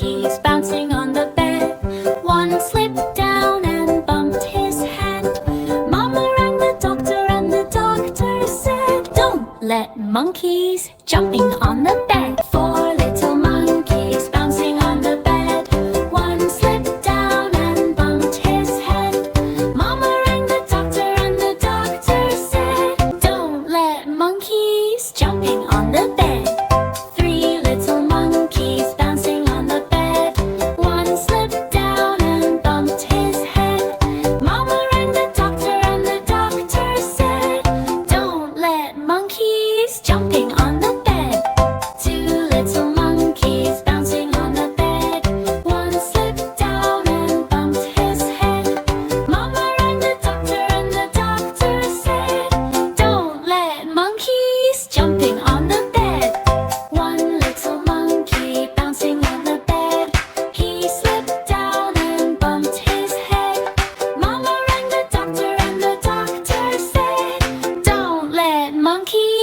monkeys bouncing on the bed. One slipped down and bumped his head. Mama rang the doctor and the doctor said, "Don't let monkeys jumping on the bed." Four little monkeys bouncing on the bed. One slipped down and bumped his head. Mama rang the doctor and the doctor said, "Don't let monkeys jumping on the bed." Three little monkeys bouncing on the bed. One slipped down and bumped his head. Mama rang the doctor and the doctor said, "Don't let monkeys jumping on the bed." Two little monkeys bouncing on the bed. One slipped down and bumped his head. Mama rang the doctor and the doctor said, "Don't let monkeys jumping on the bed." One little monkey bouncing on the bed. He slipped down and bumped his head. Mama rang the doctor and the doctor said, "Don't let monkeys